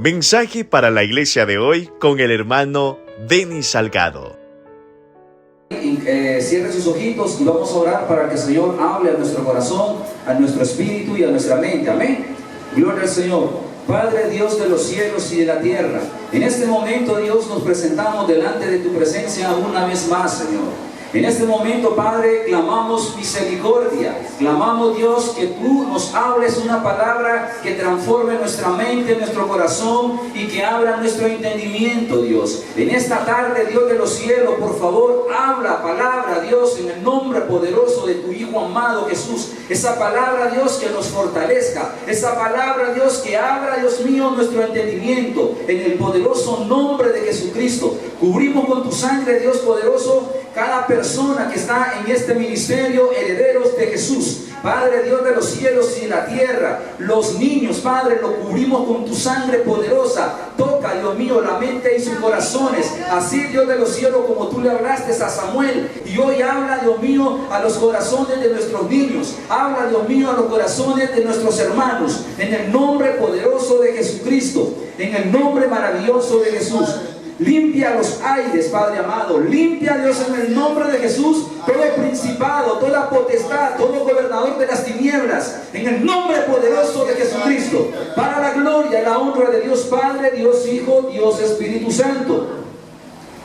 Mensaje para la iglesia de hoy con el hermano Denis Salgado. Cierre sus ojitos y vamos a orar para que el Señor hable a nuestro corazón, a nuestro espíritu y a nuestra mente. Amén. Gloria al Señor. Padre Dios de los cielos y de la tierra, en este momento, Dios, nos presentamos delante de tu presencia una vez más, Señor. En este momento, Padre, clamamos misericordia. Clamamos, Dios, que tú nos hables una palabra que transforme nuestra mente, nuestro corazón y que abra nuestro entendimiento, Dios. En esta tarde, Dios de los cielos, por favor, habla palabra, Dios, en el nombre poderoso de tu Hijo amado Jesús. Esa palabra, Dios, que nos fortalezca. Esa palabra, Dios, que abra, Dios mío, nuestro entendimiento. En el poderoso nombre de Jesucristo. Cubrimos con tu sangre, Dios poderoso, cada persona que está en este ministerio, herederos de Jesús. Padre Dios de los cielos y de la tierra, los niños, Padre, lo cubrimos con tu sangre poderosa. Toca, Dios mío, la mente y sus corazones. Así, Dios de los cielos, como tú le hablaste a Samuel. Y hoy habla, Dios mío, a los corazones de nuestros niños. Habla, Dios mío, a los corazones de nuestros hermanos. En el nombre poderoso de Jesucristo. En el nombre maravilloso de Jesús. Limpia los aires, Padre amado. Limpia, Dios, en el nombre de Jesús, todo principado, toda potestad, todo gobernador de las tinieblas. En el nombre poderoso de Jesucristo. Para la gloria y la honra de Dios Padre, Dios Hijo, Dios Espíritu Santo.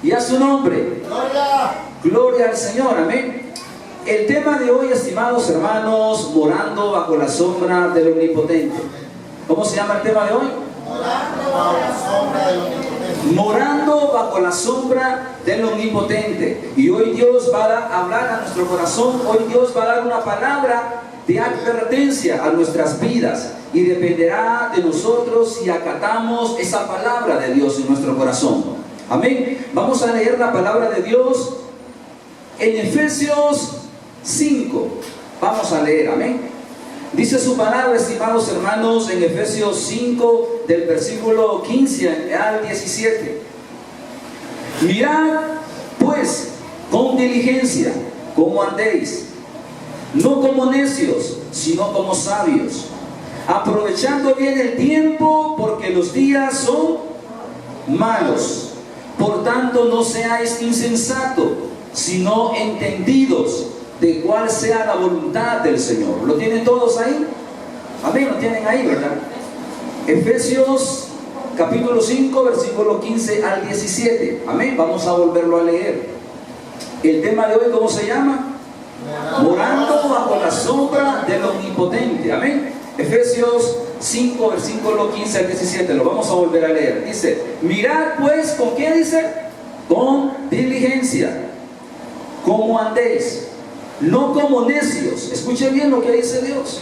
Y a su nombre. Gloria al Señor. Amén. El tema de hoy, estimados hermanos, morando bajo la sombra del Omnipotente. ¿Cómo se llama el tema de hoy? Morando bajo la sombra del Omnipotente. Morando bajo la sombra del Omnipotente. Y hoy Dios va a hablar a nuestro corazón. Hoy Dios va a dar una palabra de advertencia a nuestras vidas. Y dependerá de nosotros si acatamos esa palabra de Dios en nuestro corazón. Amén. Vamos a leer la palabra de Dios en Efesios 5. Vamos a leer, amén. Dice su palabra, estimados hermanos, en Efesios 5, del versículo 15 al 17. Mirad, pues, con diligencia, cómo andéis, no como necios, sino como sabios, aprovechando bien el tiempo, porque los días son malos. Por tanto, no seáis insensatos, sino entendidos de cuál sea la voluntad del Señor. ¿Lo tienen todos ahí? Amén, lo tienen ahí, ¿verdad? Efesios capítulo 5, versículo 15 al 17. Amén, vamos a volverlo a leer. El tema de hoy, ¿cómo se llama? Morando bajo la sombra del Omnipotente. Amén. Efesios 5, versículo 15 al 17. Lo vamos a volver a leer. Dice, mirad pues, ¿con qué dice? Con diligencia, cómo andéis, no como necios. Escuchen bien lo que dice Dios.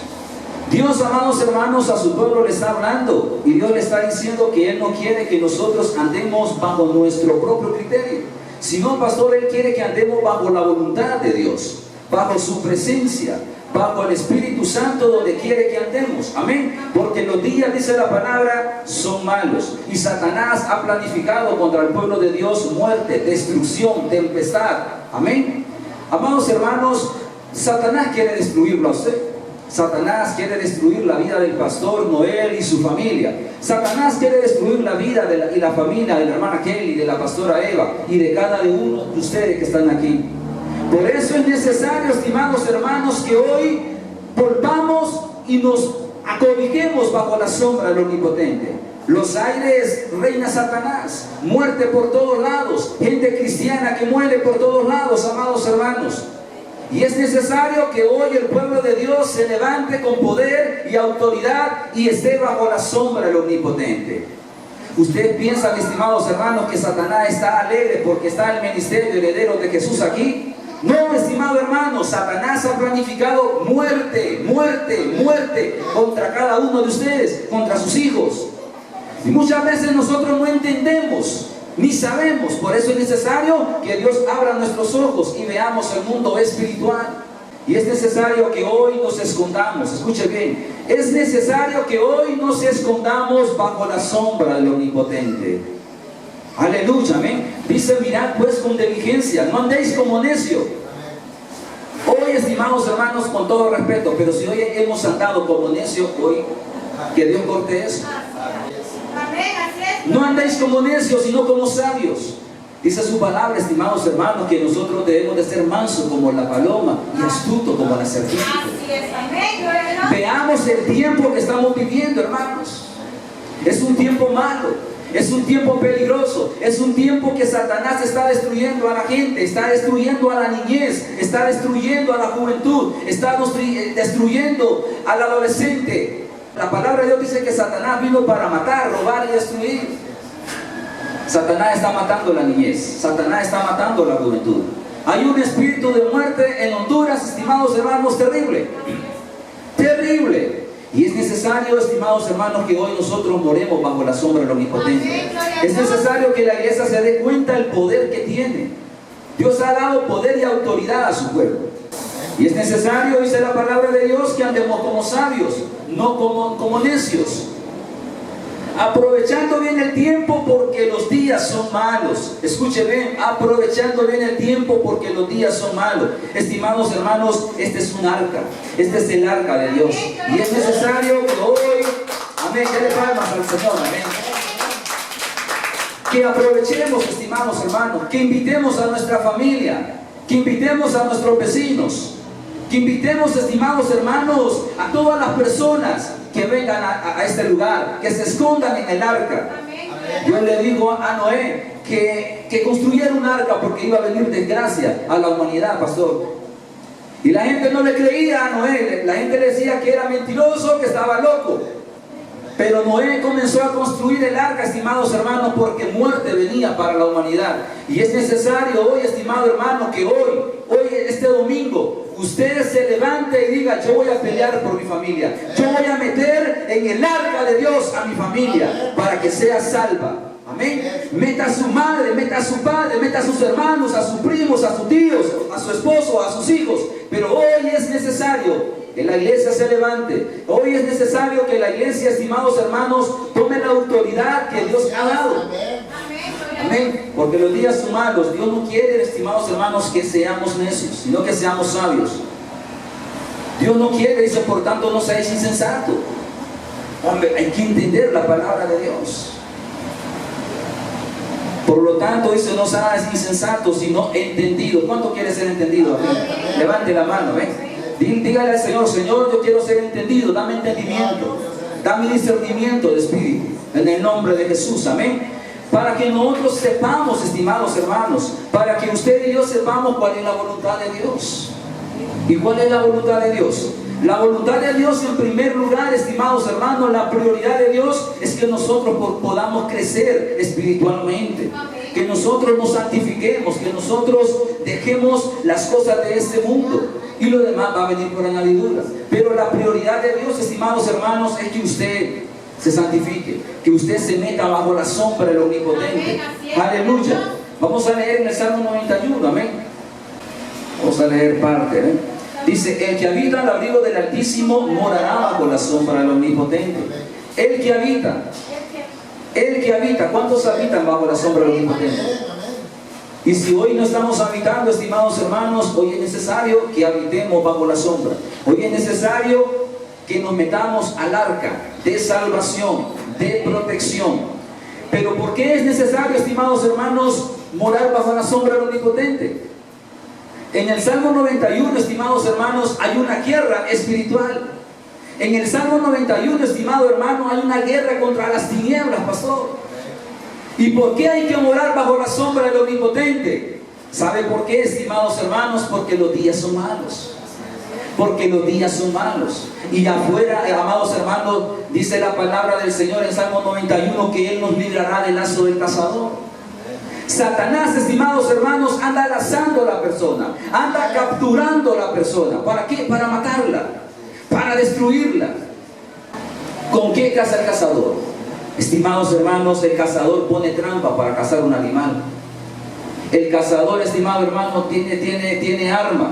Dios, amados hermanos, a su pueblo le está hablando. Y Dios le está diciendo que Él no quiere que nosotros andemos bajo nuestro propio criterio. Sino, pastor, Él quiere que andemos bajo la voluntad de Dios, bajo su presencia, bajo el Espíritu Santo, donde quiere que andemos. Amén. Porque los días, dice la palabra, son malos. Y Satanás ha planificado contra el pueblo de Dios muerte, destrucción, tempestad. Amén. Amados hermanos, Satanás quiere destruirlo a usted. Satanás quiere destruir la vida del pastor Noel y su familia. Satanás quiere destruir la vida y la familia de la hermana Kelly, de la pastora Eva y de cada uno de ustedes que están aquí. Por eso es necesario, estimados hermanos, que hoy volvamos y nos acobijemos bajo la sombra del Omnipotente. Los aires reina Satanás, muerte por todos lados, gente cristiana que muere por todos lados, amados hermanos. Y es necesario que hoy el pueblo de Dios se levante con poder y autoridad y esté bajo la sombra del Omnipotente. ¿Ustedes piensan, estimados hermanos, que Satanás está alegre porque está el ministerio heredero de Jesús aquí? No, estimado hermano, Satanás ha planificado muerte, muerte, muerte contra cada uno de ustedes, contra sus hijos. Y muchas veces nosotros no entendemos, ni sabemos. Por eso es necesario que Dios abra nuestros ojos y veamos el mundo espiritual. Y es necesario que hoy nos escondamos. Escuche bien, es necesario que hoy nos escondamos bajo la sombra del Omnipotente. Aleluya, amén. Dice, mirad pues con diligencia, no andéis como necio. Hoy, estimados hermanos, con todo respeto, pero si hoy hemos andado como necio, hoy, que Dios corte eso. Amén. No andéis como necios, sino como sabios. Dice su palabra, estimados hermanos, que nosotros debemos de ser mansos como la paloma y astutos como la serpiente. Veamos el tiempo que estamos viviendo, hermanos. Es un tiempo malo. Es un tiempo peligroso, es un tiempo que Satanás está destruyendo a la gente, está destruyendo a la niñez, está destruyendo a la juventud, está destruyendo al adolescente. La palabra de Dios dice que Satanás vino para matar, robar y destruir. Satanás está matando la niñez, Satanás está matando la juventud. Hay un espíritu de muerte en Honduras, estimados hermanos, terrible, terrible. Y es necesario, estimados hermanos, que hoy nosotros moremos bajo la sombra del Omnipotente. Es necesario que la iglesia se dé cuenta del poder que tiene. Dios ha dado poder y autoridad a su pueblo. Y es necesario, dice la palabra de Dios, que andemos como sabios, no como necios. Aprovechando bien el tiempo porque los días son malos. Escuche bien, aprovechando bien el tiempo porque los días son malos. Estimados hermanos, este es un arca. Este es el arca de Dios. Y es necesario que hoy, amén, que le palmas al Señor, amén. Que aprovechemos, estimados hermanos, que invitemos a nuestra familia, que invitemos a nuestros vecinos, que invitemos, estimados hermanos, a todas las personas que vengan a este lugar, que se escondan en el arca. Yo le digo a Noé que construyera un arca porque iba a venir desgracia a la humanidad, pastor. Y la gente no le creía a Noé, la gente le decía que era mentiroso, que estaba loco. Pero Noé comenzó a construir el arca, estimados hermanos, porque muerte venía para la humanidad. Y es necesario hoy, estimado hermano, que hoy, este domingo, usted se levante y diga: yo voy a pelear por mi familia. Yo voy a meter en el arca de Dios a mi familia para que sea salva. Amén. Meta a su madre, meta a su padre, meta a sus hermanos, a sus primos, a sus tíos, a su esposo, a sus hijos. Pero hoy es necesario que la iglesia se levante. Hoy es necesario que la iglesia, estimados hermanos, tome la autoridad que Dios ha dado. Amén. Porque los días son malos. Dios no quiere, estimados hermanos, que seamos necios, sino que seamos sabios. Dios no quiere, dice, por tanto no seáis insensatos. Hombre, hay que entender la palabra de Dios. Por lo tanto, dice, no seas insensato, sino entendido. ¿Cuánto quiere ser entendido? Amén. Levante la mano, ¿ven? Dígale al Señor: Señor, yo quiero ser entendido, dame entendimiento, dame discernimiento de espíritu, en el nombre de Jesús, amén. Para que nosotros sepamos, estimados hermanos, para que usted y yo sepamos cuál es la voluntad de Dios. ¿Y cuál es la voluntad de Dios? La voluntad de Dios, en primer lugar, estimados hermanos, la prioridad de Dios es que nosotros podamos crecer espiritualmente, que nosotros nos santifiquemos, que nosotros dejemos las cosas de este mundo y lo demás va a venir por añadidura. Pero la prioridad de Dios, estimados hermanos, es que usted se santifique, que usted se meta bajo la sombra del Omnipotente. Aleluya. Vamos a leer en el Salmo 91, amén. Vamos a leer parte, ¿eh? Dice: el que habita al abrigo del Altísimo morará bajo la sombra del Omnipotente. El que habita, ¿cuántos habitan bajo la sombra del Omnipotente? Y si hoy no estamos habitando, estimados hermanos, hoy es necesario que habitemos bajo la sombra. Hoy es necesario que nos metamos al arca de salvación, de protección. Pero ¿por qué es necesario, estimados hermanos, morar bajo la sombra del Omnipotente? En el Salmo 91, estimados hermanos, hay una guerra espiritual. En el Salmo 91, estimado hermano, hay una guerra contra las tinieblas, pastor. ¿Y por qué hay que morar bajo la sombra del Omnipotente? ¿Sabe por qué, estimados hermanos? Porque los días son malos. Porque los días son malos. Y afuera, amados hermanos, dice la palabra del Señor en Salmo 91 que Él nos librará del lazo del cazador. Satanás, estimados hermanos, anda lazando a la persona, anda capturando a la persona. ¿Para qué? Para matarla, para destruirla. ¿Con qué caza el cazador? Estimados hermanos, el cazador pone trampa para cazar un animal. El cazador, estimado hermano, tiene arma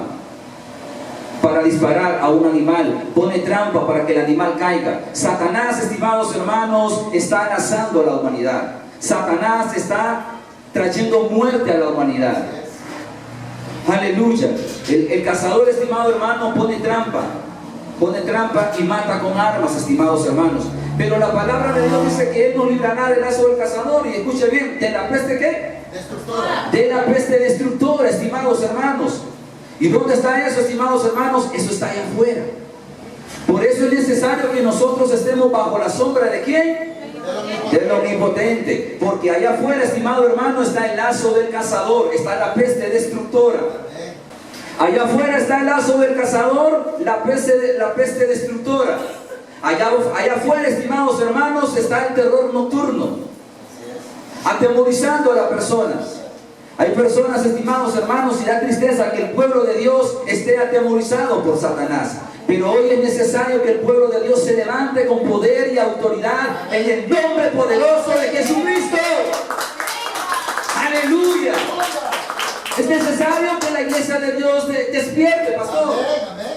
para disparar a un animal, pone trampa para que el animal caiga. Satanás, estimados hermanos, está lazando a la humanidad. Satanás está trayendo muerte a la humanidad. Aleluya. El cazador, estimado hermano, pone trampa y mata con armas, estimados hermanos. Pero la palabra de Dios dice que Él nos librará del lazo del cazador. Y escuche bien, ¿de la peste qué? Destructora. De la peste destructora, estimados hermanos. ¿Y dónde está eso, estimados hermanos? Eso está allá afuera. Por eso es necesario que nosotros estemos bajo la sombra ¿de quién? Del Omnipotente. Porque allá afuera, estimado hermano, está el lazo del cazador, está la peste destructora. Allá afuera está el lazo del cazador, la peste destructora. Allá afuera, estimados hermanos, está el terror nocturno, atemorizando a las personas. Hay personas, estimados hermanos, y da tristeza que el pueblo de Dios esté atemorizado por Satanás. Pero hoy es necesario que el pueblo de Dios se levante con poder y autoridad en el nombre poderoso de Jesucristo. ¡Aleluya! Es necesario que la iglesia de Dios despierte, pastor. Amén, amén.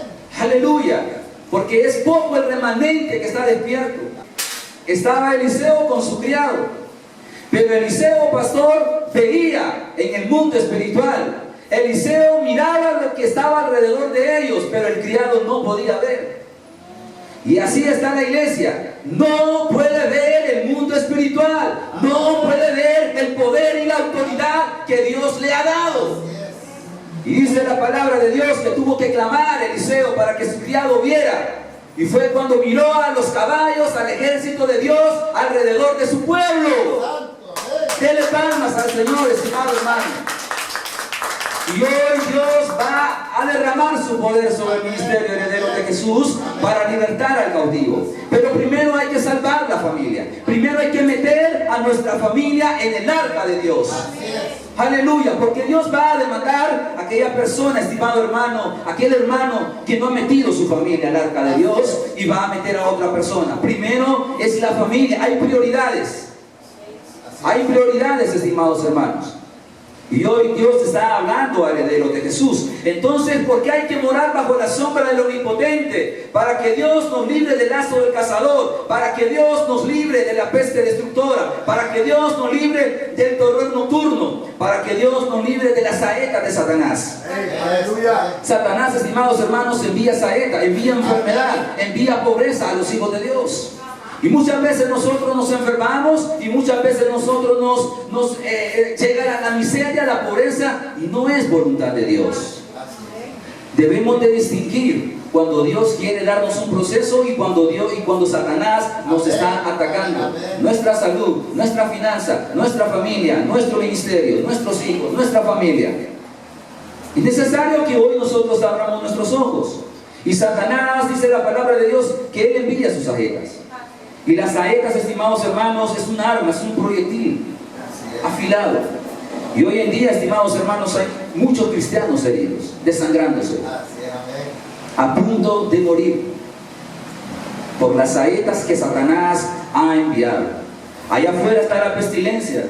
¡Aleluya! Porque es poco el remanente que está despierto. Estaba Eliseo con su criado. Pero Eliseo, pastor, veía en el mundo espiritual. Eliseo miraba lo que estaba alrededor de ellos, pero el criado no podía ver. Y así está la iglesia. No puede ver el mundo espiritual. No puede ver el poder y la autoridad que Dios le ha dado. Y dice la palabra de Dios que tuvo que clamar Eliseo para que su criado viera. Y fue cuando miró a los caballos, al ejército de Dios alrededor de su pueblo. Dele palmas al Señor, estimado hermano. Y hoy Dios va a derramar su poder sobre el ministerio heredero de Jesús para libertar al cautivo. Pero primero hay que salvar la familia. Primero hay que meter a nuestra familia en el arca de Dios. Aleluya, porque Dios va a demandar a aquella persona, estimado hermano, aquel hermano que no ha metido su familia al arca de Dios y va a meter a otra persona. Primero es la familia, hay prioridades. Hay prioridades, estimados hermanos. Y hoy Dios está hablando al heredero de Jesús. Entonces, ¿por qué hay que morar bajo la sombra del Omnipotente? Para que Dios nos libre del lazo del cazador, para que Dios nos libre de la peste destructora, para que Dios nos libre del terror nocturno, para que Dios nos libre de la saeta de Satanás. Aleluya. Satanás, estimados hermanos, envía saeta, envía enfermedad, envía pobreza a los hijos de Dios. Y muchas veces nosotros nos enfermamos y muchas veces nosotros nos llega la miseria, la pobreza, y no es voluntad de Dios. Debemos de distinguir cuando Dios quiere darnos un proceso y cuando Satanás nos está atacando. Nuestra salud, nuestra finanza, nuestra familia, nuestro ministerio, nuestros hijos, nuestra familia. Es necesario que hoy nosotros abramos nuestros ojos. Y Satanás, dice la palabra de Dios, que él envía sus saetas. Y las saetas, estimados hermanos, es un arma, es un proyectil afilado. Y hoy en día, estimados hermanos, hay muchos cristianos heridos, desangrándose, a punto de morir por las saetas que Satanás ha enviado. Allá afuera está la pestilencia,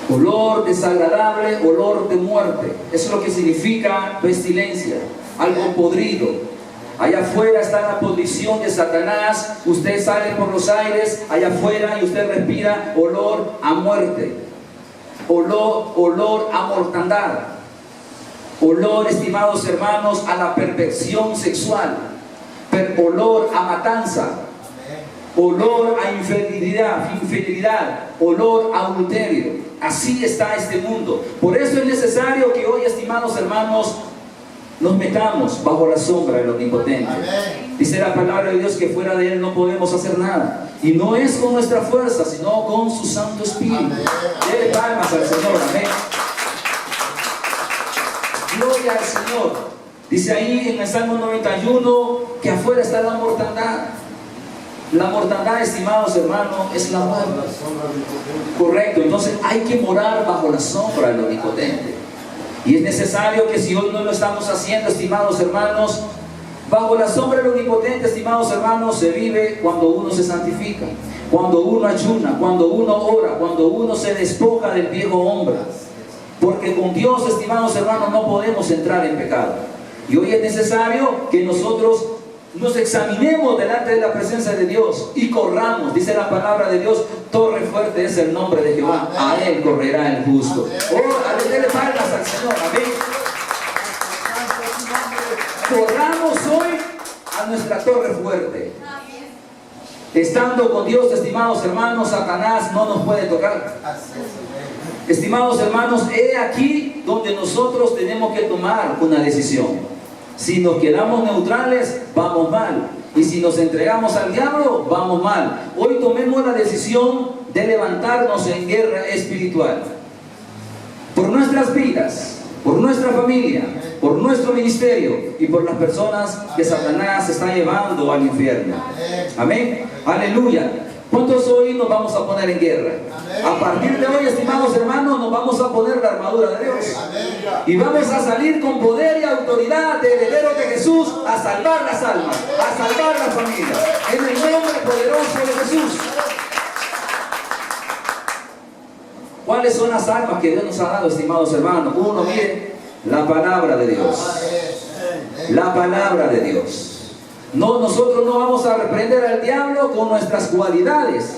olor desagradable, olor de muerte. Eso es lo que significa pestilencia, algo podrido. Allá afuera está la podrición de Satanás. Usted sale por los aires allá afuera y usted respira olor a muerte, olor a mortandad, olor, estimados hermanos, a la perfección sexual, olor a matanza, olor a infidelidad, olor a adulterio. Así está este mundo. Por eso es necesario que hoy, estimados hermanos, nos metamos bajo la sombra del Omnipotente. Amén. Dice la palabra de Dios que fuera de Él no podemos hacer nada. Y no es con nuestra fuerza, sino con su Santo Espíritu. Dele palmas al Señor. Amén. Gloria al Señor. Dice ahí en el Salmo 91 que afuera está la mortandad. La mortandad, estimados hermanos, es la muerte. Correcto. Entonces hay que morar bajo la sombra del Omnipotente. Y es necesario que si hoy no lo estamos haciendo, estimados hermanos, bajo la sombra del Omnipotente, estimados hermanos, se vive cuando uno se santifica, cuando uno ayuna, cuando uno ora, cuando uno se despoja del viejo hombre. Porque con Dios, estimados hermanos, no podemos entrar en pecado. Y hoy es necesario que nosotros nos examinemos delante de la presencia de Dios y corramos. Dice la palabra de Dios, torre fuerte es el nombre de Jehová, a Él correrá el justo. Oh, denle palmas al Señor. Amén. Corramos hoy a nuestra torre fuerte. Estando con Dios, estimados hermanos, Satanás no nos puede tocar. Estimados hermanos, he aquí donde nosotros tenemos que tomar una decisión. Si nos quedamos neutrales, vamos mal. Y si nos entregamos al diablo, vamos mal. Hoy tomemos la decisión de levantarnos en guerra espiritual. Por nuestras vidas, por nuestra familia, por nuestro ministerio y por las personas que Satanás está llevando al infierno. Amén. Aleluya. ¿Cuántos hoy nos vamos a poner en guerra? A partir de hoy, estimados hermanos, nos vamos a poner la armadura de Dios. Y vamos a salir con poder y autoridad de herederos de Jesús a salvar las almas, a salvar las familias. En el nombre poderoso de Jesús. ¿Cuáles son las armas que Dios nos ha dado, estimados hermanos? Uno, mire, la palabra de Dios. La palabra de Dios. No, nosotros no vamos a reprender al diablo con nuestras cualidades.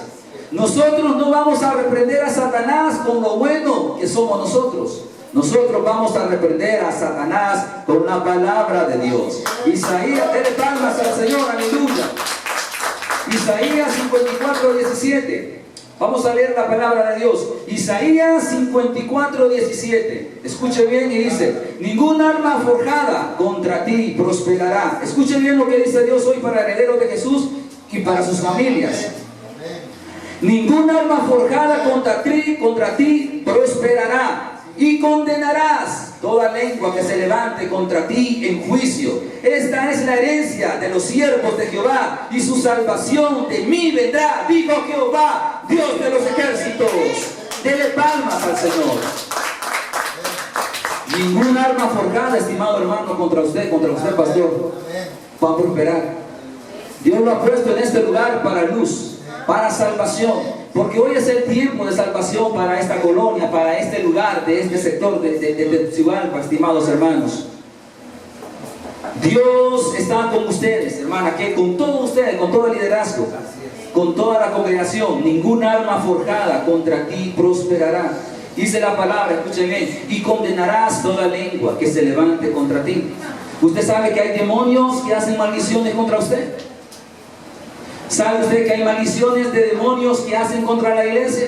Nosotros no vamos a reprender a Satanás con lo bueno que somos nosotros. Nosotros vamos a reprender a Satanás con la palabra de Dios. Isaías, denle palmas al Señor, aleluya. Isaías 54:17. Vamos a leer la palabra de Dios. Isaías 54:17. Escuche bien y dice: ningún arma forjada contra ti prosperará. Escuche bien lo que dice Dios hoy para herederos de Jesús y para sus familias. Ningún arma forjada contra ti prosperará. Y condenarás toda lengua que se levante contra ti en juicio. Esta es la herencia de los siervos de Jehová, y su salvación de mí vendrá, dijo Jehová, Dios de los ejércitos. Dele palmas al Señor. Ningún arma forjada, estimado hermano, contra usted, pastor, va a prosperar. Dios lo ha puesto en este lugar para luz, para salvación. Porque hoy es el tiempo de salvación para esta colonia, para este lugar, de este sector de Tegucigalpa, estimados hermanos. Dios está con ustedes, hermana, que con todos ustedes, con todo el liderazgo, con toda la congregación. Ningún arma forjada contra ti prosperará. Dice la palabra, escuchen bien: y condenarás toda lengua que se levante contra ti. Usted sabe que hay demonios que hacen maldiciones contra usted. ¿Sabe usted que hay maldiciones de demonios que hacen contra la iglesia?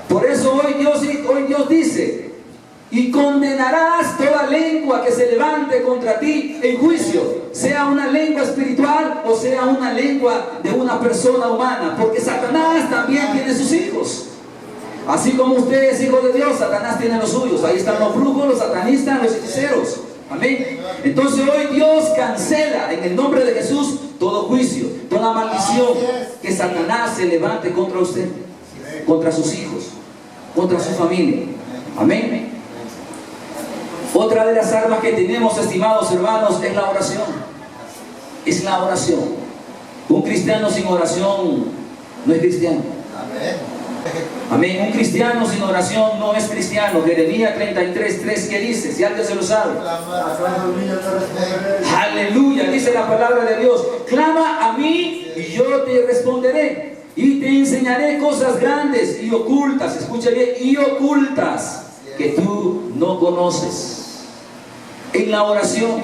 Por eso hoy Dios dice: y condenarás toda lengua que se levante contra ti en juicio, sea una lengua espiritual o sea una lengua de una persona humana, porque Satanás también tiene sus hijos. Así como usted es hijo de Dios, Satanás tiene los suyos. Ahí están los brujos, los satanistas, los hechiceros. Amén. Entonces hoy Dios cancela en el nombre de Jesús todo juicio, toda maldición que Satanás se levante contra usted, contra sus hijos, contra su familia. Amén. Otra de las armas que tenemos, estimados hermanos, es la oración. Es la oración. Un cristiano sin oración no es cristiano. Amén. Un cristiano sin oración no es cristiano. Jeremías 33:3, ¿qué dice? Si alguien se lo sabe. Aleluya, dice la palabra de Dios: clama a mí y yo te responderé y te enseñaré cosas grandes y ocultas. Escucha bien: y ocultas que tú no conoces. En la oración,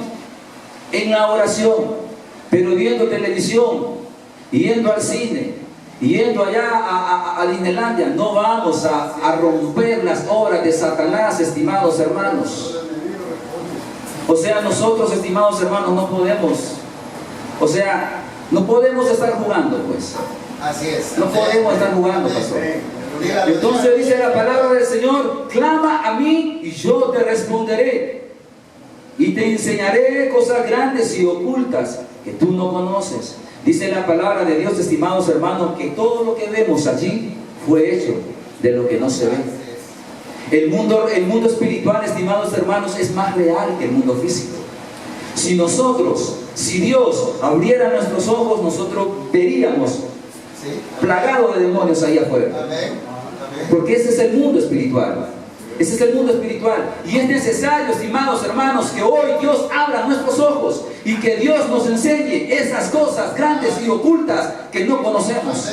pero viendo televisión, yendo al cine, yendo allá a Disneylandia, no vamos a romper las obras de Satanás, estimados hermanos. O sea, nosotros, estimados hermanos, no podemos estar jugando, pues. Así es. No podemos estar jugando, pastor. Entonces dice la palabra del Señor: clama a mí y yo te responderé y te enseñaré cosas grandes y ocultas que tú no conoces. Dice la palabra de Dios, estimados hermanos, que todo lo que vemos allí fue hecho de lo que no se ve. El mundo espiritual, estimados hermanos, es más real que el mundo físico. Si Dios abriera nuestros ojos, nosotros veríamos plagados de demonios ahí afuera. Porque ese es el mundo espiritual. Ese es el mundo espiritual. Y es necesario, estimados hermanos, que hoy Dios abra nuestros ojos y que Dios nos enseñe esas cosas grandes y ocultas que no conocemos.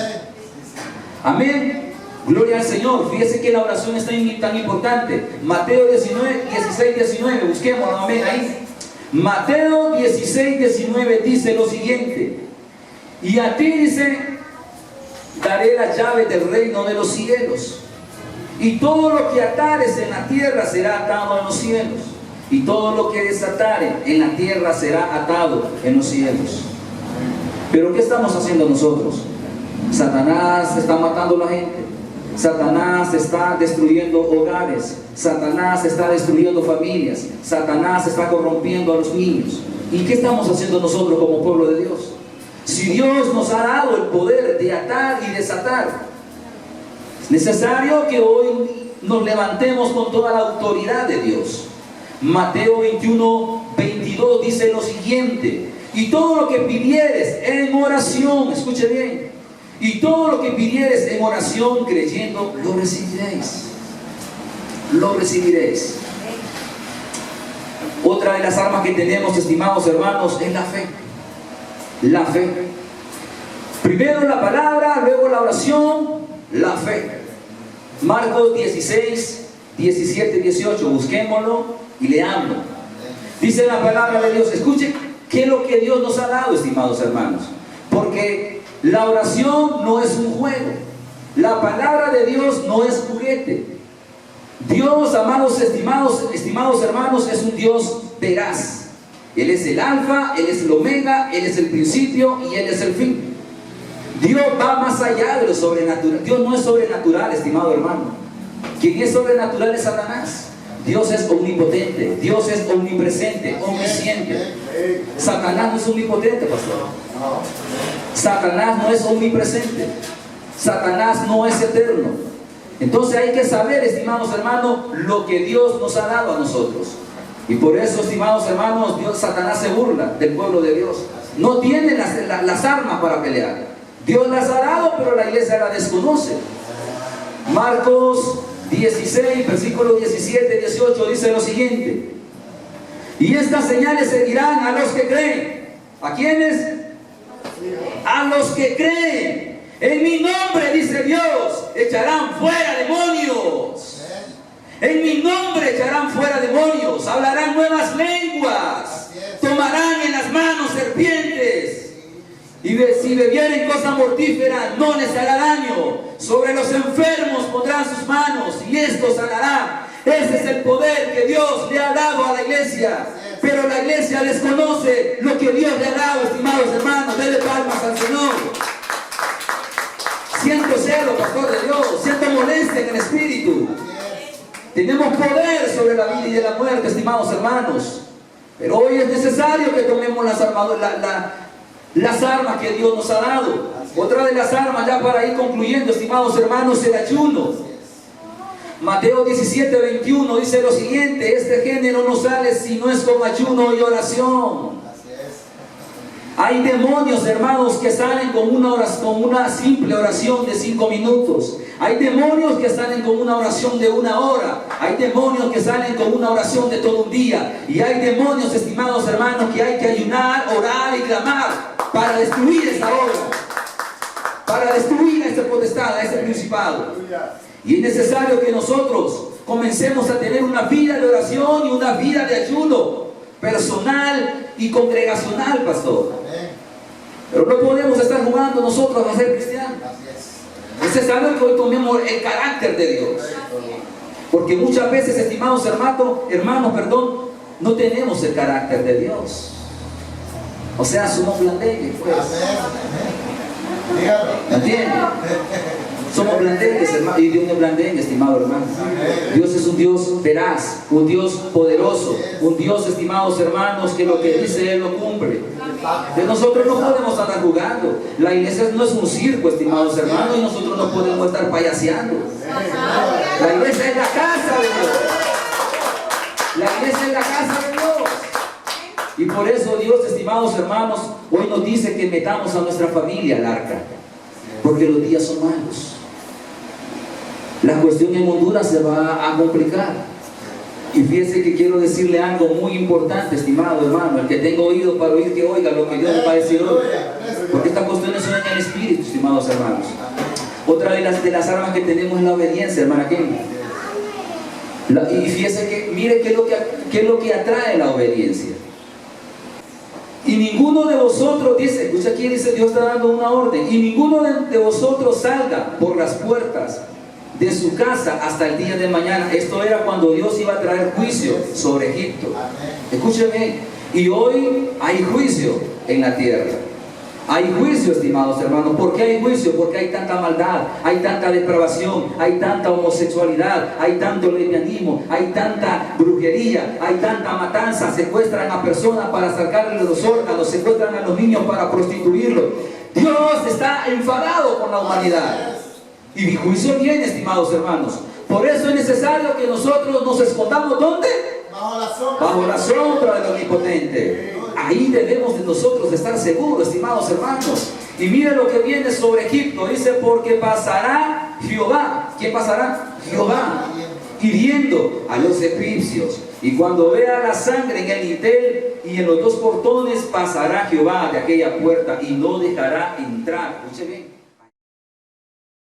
Amén. Gloria al Señor. Fíjese que la oración es tan importante. Mateo 16:19. Busquémoslo, amén, ahí. Mateo 16:19 dice lo siguiente: y a ti, dice, daré las llaves del reino de los cielos. Y todo lo que atares en la tierra será atado en los cielos. Y todo lo que desatare en la tierra será atado en los cielos. Pero ¿qué estamos haciendo nosotros? Satanás está matando a la gente. Satanás está destruyendo hogares. Satanás está destruyendo familias. Satanás está corrompiendo a los niños. ¿Y qué estamos haciendo nosotros como pueblo de Dios? Si Dios nos ha dado el poder de atar y desatar, es necesario que hoy nos levantemos con toda la autoridad de Dios. Mateo 21:22 dice lo siguiente: y todo lo que pidieres en oración, escuche bien, y todo lo que pidieres en oración creyendo, lo recibiréis. Lo recibiréis. Otra de las armas que tenemos, estimados hermanos, es la fe. La fe. Primero la palabra, luego la oración, la fe. Marcos 16, 17, 18, busquémoslo y leámoslo. Dice la palabra de Dios. Escuchen qué es lo que Dios nos ha dado, estimados hermanos. Porque la oración no es un juego. La palabra de Dios no es juguete. Dios, amados, estimados hermanos, es un Dios veraz. Él es el alfa, Él es el omega, Él es el principio y Él es el fin. Dios va más allá de lo sobrenatural. Dios no es sobrenatural, estimado hermano. Quien es sobrenatural es Satanás. Dios es omnipotente, Dios es omnipresente, omnisciente. Satanás no es omnipotente, pastor. Satanás no es omnipresente. Satanás no es eterno. Entonces hay que saber, estimados hermanos, lo que Dios nos ha dado a nosotros. Y por eso, estimados hermanos, Satanás se burla del pueblo de Dios. No tiene las armas para pelear. Dios las ha dado, pero la iglesia la desconoce. Marcos 16, versículos 17, 18 dice lo siguiente: y estas señales seguirán a los que creen. ¿A quiénes? A los que creen. En mi nombre, dice Dios, echarán fuera demonios. En mi nombre echarán fuera demonios. Hablarán nuevas lenguas. Tomarán en las manos serpientes. Y si bebieren cosa mortífera, no les hará daño. Sobre los enfermos pondrán sus manos y esto sanará. Ese es el poder que Dios le ha dado a la iglesia. Pero la iglesia desconoce lo que Dios le ha dado, estimados hermanos. Denle palmas al Señor. Siento celo, pastor de Dios. Siento molestia en el espíritu. Tenemos poder sobre la vida y de la muerte, estimados hermanos. Pero hoy es necesario que tomemos las armas que Dios nos ha dado. Otra de las armas, ya para ir concluyendo, estimados hermanos, el ayuno. Mateo 17, 21 dice lo siguiente: este género no sale si no es con ayuno y oración. Hay demonios, hermanos, que salen con una simple oración de 5 minutos. Hay demonios que salen con una oración de 1 hora. Hay demonios que salen con una oración de todo un día. Y hay demonios, estimados hermanos, que hay que ayunar, orar y clamar para destruir esa obra, para destruir a ese potestad, a ese principado. Y es necesario que nosotros comencemos a tener una vida de oración y una vida de ayuno personal y congregacional, pastor. Pero no podemos estar jugando nosotros a ser cristianos. Es necesario que hoy tomemos el carácter de Dios. Porque muchas veces, estimados hermanos, no tenemos el carácter de Dios. O sea, somos blandengues, pues. ¿Me entiendes? Somos blandengues, hermano. Y Dios no es blandengue, estimado hermano. Dios es un Dios veraz, un Dios poderoso, un Dios, estimados hermanos, que lo que dice Él lo cumple. De nosotros no podemos andar jugando. La iglesia no es un circo, estimados hermanos, y nosotros no podemos estar payaseando. La iglesia es la casa de Dios. La iglesia es la casa de Dios. Y por eso Dios, estimados hermanos, hoy nos dice que metamos a nuestra familia al arca, porque los días son malos. La cuestión en Honduras se va a complicar. Y fíjese que quiero decirle algo muy importante, estimado hermano. El que tenga oído para oír, que oiga lo que Dios le va a decir hoy. Porque estas cuestiones son en el espíritu, estimados hermanos. Otra de las armas que tenemos es la obediencia, hermana Kenny. Y fíjese que, mire qué es lo que atrae la obediencia. Y Y ninguno de vosotros, dice, escucha aquí, dice, Dios está dando una orden. Y ninguno de vosotros salga por las puertas de su casa hasta el día de mañana. Esto era cuando Dios iba a traer juicio sobre Egipto. Escúcheme, y hoy hay juicio en la tierra. Hay juicio, estimados hermanos. ¿Por qué hay juicio? Porque hay tanta maldad, hay tanta depravación, hay tanta homosexualidad, hay tanto lesbianismo, hay tanta brujería, hay tanta matanza. Secuestran a personas para sacarles los órganos, secuestran a los niños para prostituirlos. Dios está enfadado con la humanidad. Y mi juicio viene, estimados hermanos. Por eso es necesario que nosotros nos escondamos, ¿dónde? Bajo la sombra del Omnipotente. Ahí debemos de nosotros estar seguros, estimados hermanos. Y mire lo que viene sobre Egipto. Dice, porque pasará Jehová. ¿Quién pasará? Jehová, hiriendo a los egipcios. Y cuando vea la sangre en el dintel y en los dos portones, pasará Jehová de aquella puerta y no dejará entrar. Escuche bien.